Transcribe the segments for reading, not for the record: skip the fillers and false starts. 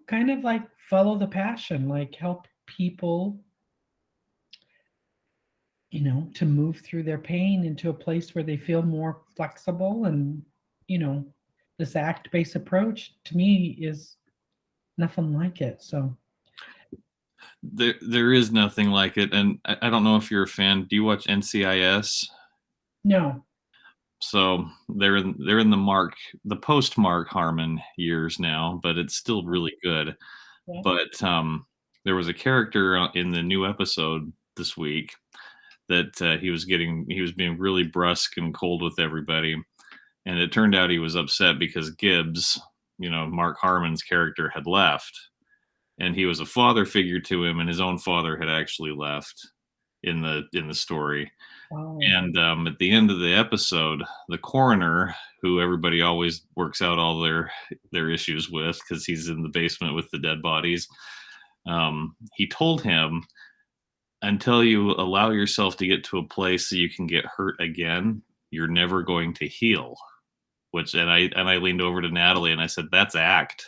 kind of like follow the passion, like help people, to move through their pain into a place where they feel more flexible. And, you know, this act-based approach to me is nothing like it. So, There is nothing like it, and I don't know if you're a fan. Do you watch NCIS? no. So they're in the post Mark Harmon years now, but it's still really good. Yeah. But there was a character in the new episode this week that he was being really brusque and cold with everybody, and it turned out he was upset because Gibbs, Mark Harmon's character, had left, and he was a father figure to him, and his own father had actually left in the story. Wow. And at the end of the episode, the coroner, who everybody always works out all their issues with because he's in the basement with the dead bodies, he told him, until you allow yourself to get to a place so you can get hurt again, you're never going to heal. And I leaned over to Natalie and I said, "That's ACT."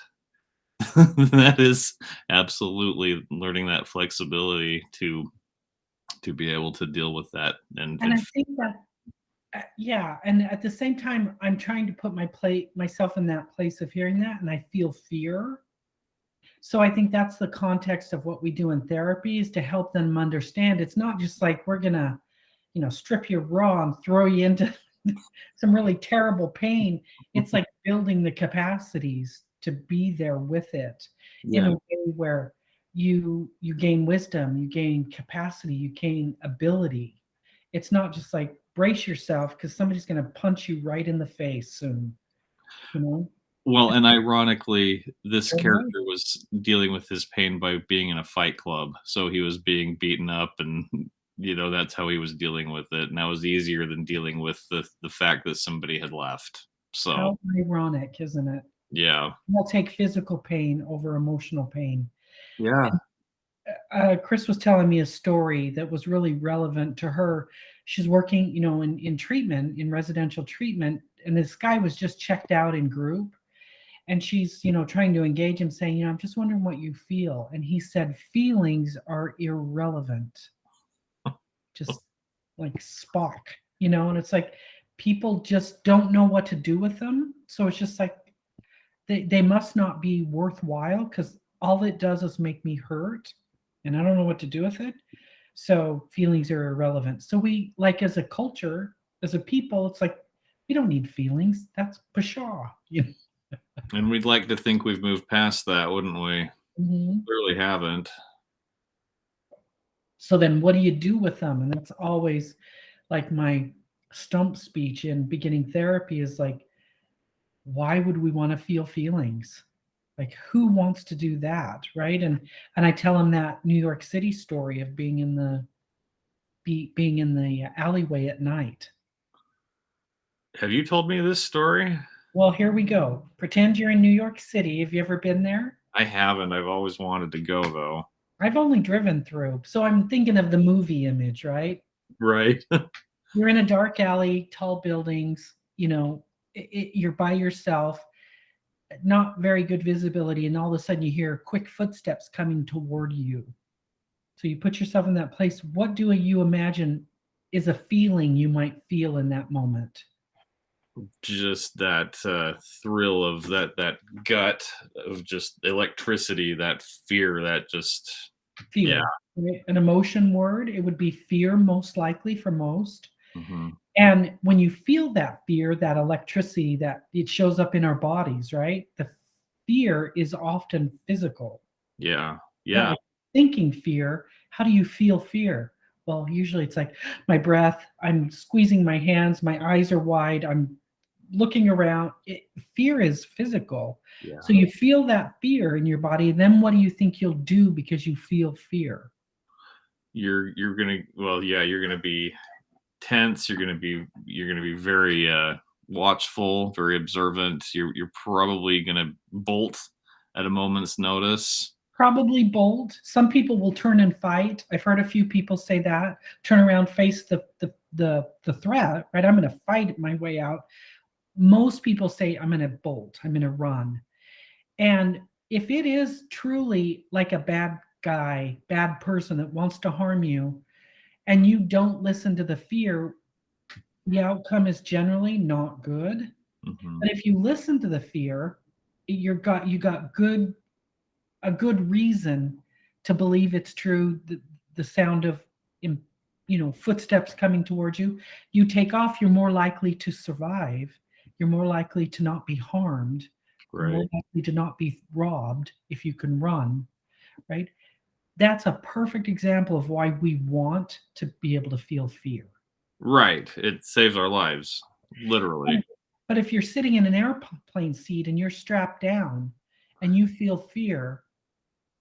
That is absolutely learning that flexibility to be able to deal with that And I think that, yeah, and at the same time, I'm trying to put myself in that place of hearing that, and I feel fear. So I think that's the context of what we do in therapy, is to help them understand it's not just like we're gonna, strip you raw and throw you into some really terrible pain. It's like building the capacities to be there with it in yeah. a way where you gain wisdom, you gain capacity, you gain ability. It's not just like brace yourself because somebody's going to punch you right in the face soon, you know? Well, and ironically, this Turn away. character was dealing with his pain by being in a fight club. So he was being beaten up and that's how he was dealing with it. And that was easier than dealing with the fact that somebody had left. So How ironic, isn't it? yeah. We'll take physical pain over emotional pain. Yeah. Chris was telling me a story that was really relevant to her. She's working, in treatment, in residential treatment, and this guy was just checked out in group. And she's, trying to engage him, saying, I'm just wondering what you feel. And he said, feelings are irrelevant, just like Spock, and it's like people just don't know what to do with them. So it's just like they must not be worthwhile because all it does is make me hurt and I don't know what to do with it. So feelings are irrelevant. So we, like, as a culture, as a people, it's like we don't need feelings. That's pshaw. And we'd like to think we've moved past that, wouldn't we? Mhm. Clearly haven't. So then what do you do with them? And that's always like my stump speech in beginning therapy is like, why would we want to feel feelings? Like, who wants to do that, right? And I tell them that New York City story of being in the alleyway at night. Have you told me this story? Well, here we go. Pretend you're in New York City. Have you ever been there? I haven't. I've always wanted to go though. I've only driven through, so I'm thinking of the movie image, right? Right. You're in a dark alley, tall buildings, you're by yourself, not very good visibility, and all of a sudden you hear quick footsteps coming toward you. So you put yourself in that place. What do you imagine is a feeling you might feel in that moment? Just that thrill of that gut of just electricity, that fear, that just yeah. Fear. Right? An emotion word, it would be fear, most likely for most. Hmm. And when you feel that fear, that electricity, that it shows up in our bodies, right? The fear is often physical. Yeah. But Yeah. if thinking fear, how do you feel fear? Well, usually it's like my breath, I'm squeezing my hands, my eyes are wide, I'm looking around. Fear is physical. Yeah. So you feel that fear in your body. Then what do you think you'll do because you feel fear? You're gonna well, yeah, you're gonna be tense. You're gonna be very watchful, very observant. You're probably gonna bolt at a moment's notice. Probably bold. Some people will turn and fight. I've heard a few people say that. Turn around, face the threat, right? I'm going to fight my way out. Most people say I'm going to bolt. I'm going to run. And if it is truly like a bad guy, bad person that wants to harm you, and you don't listen to the fear, the outcome is generally not good. Hmm. But if you listen to the fear, you got a good reason to believe it's true. The sound of footsteps coming towards you, you take off. You're more likely to survive. You're more likely to not be harmed. You're more Right. likely to not be robbed if you can run. Right. That's a perfect example of why we want to be able to feel fear. Right. It saves our lives, literally. But if you're sitting in an airplane seat and you're strapped down and you feel fear,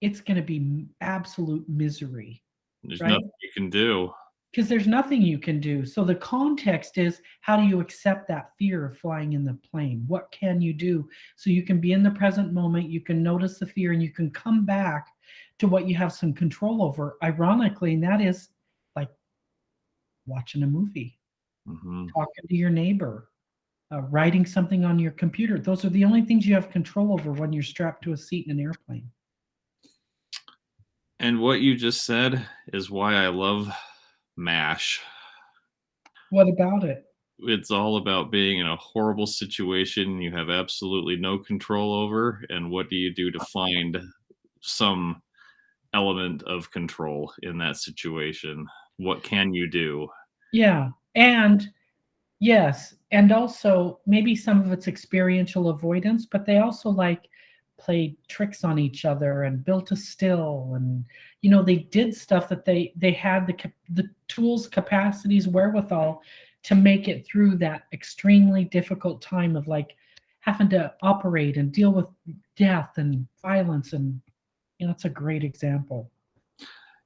it's going to be absolute misery, There's right? nothing you can do. Because there's nothing you can do. So the context is, how do you accept that fear of flying in the plane? What can you do so you can be in the present moment? You can notice the fear and you can come back to what you have some control over. Ironically, and that is like watching a movie, Hmm. talking to your neighbor, writing something on your computer. Those are the only things you have control over when you're strapped to a seat in an airplane. And what you just said is why I love MASH. What about it? It's all about being in a horrible situation you have absolutely no control over, and what do you do to find some element of control in that situation? What can you do? Yeah. And yes, and also maybe some of it's experiential avoidance, but they also like played tricks on each other and built a still, and they did stuff that they had the tools, capacities, wherewithal to make it through that extremely difficult time of like having to operate and deal with death and violence, and it's a great example.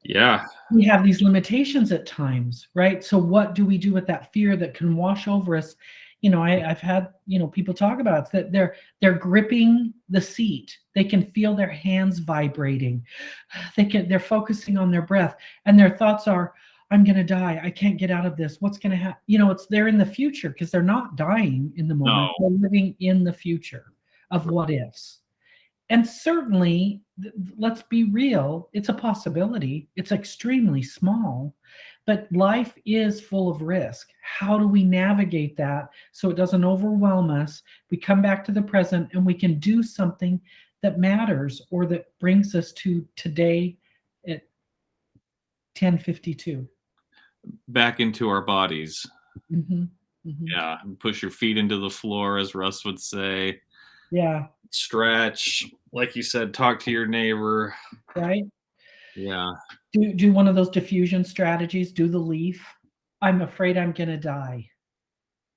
Yeah. We have these limitations at times, right? So what do we do with that fear that can wash over us? I've had people talk about it, that they're gripping the seat. They can feel their hands vibrating. They're focusing on their breath, and their thoughts are, "I'm going to die. I can't get out of this. What's going to happen?" It's they're in the future because they're not dying in the moment. No. They're living in the future of what ifs. And certainly, let's be real, it's a possibility. It's extremely small, but life is full of risk. How do we navigate that so it doesn't overwhelm us? We come back to the present and we can do something that matters or that brings us to today at 10:52. Back into our bodies. Mhm, mhm. Yeah. Push your feet into the floor, as Russ would say. Yeah, Stretch. Like you said, talk to your neighbor. right? Yeah. Do one of those diffusion strategies, do the leaf. I'm afraid I'm gonna die.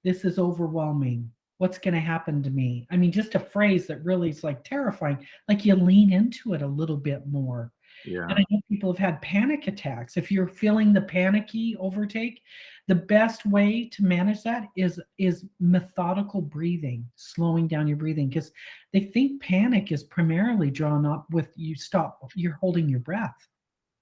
This is overwhelming. What's going to happen to me? I mean, just a phrase that really is like terrifying. Like you lean into it a little bit more. And Yeah. I know people have had panic attacks. If you're feeling the panicky overtake, the best way to manage that is methodical breathing, slowing down your breathing, because they think panic is primarily drawn up with you're holding your breath.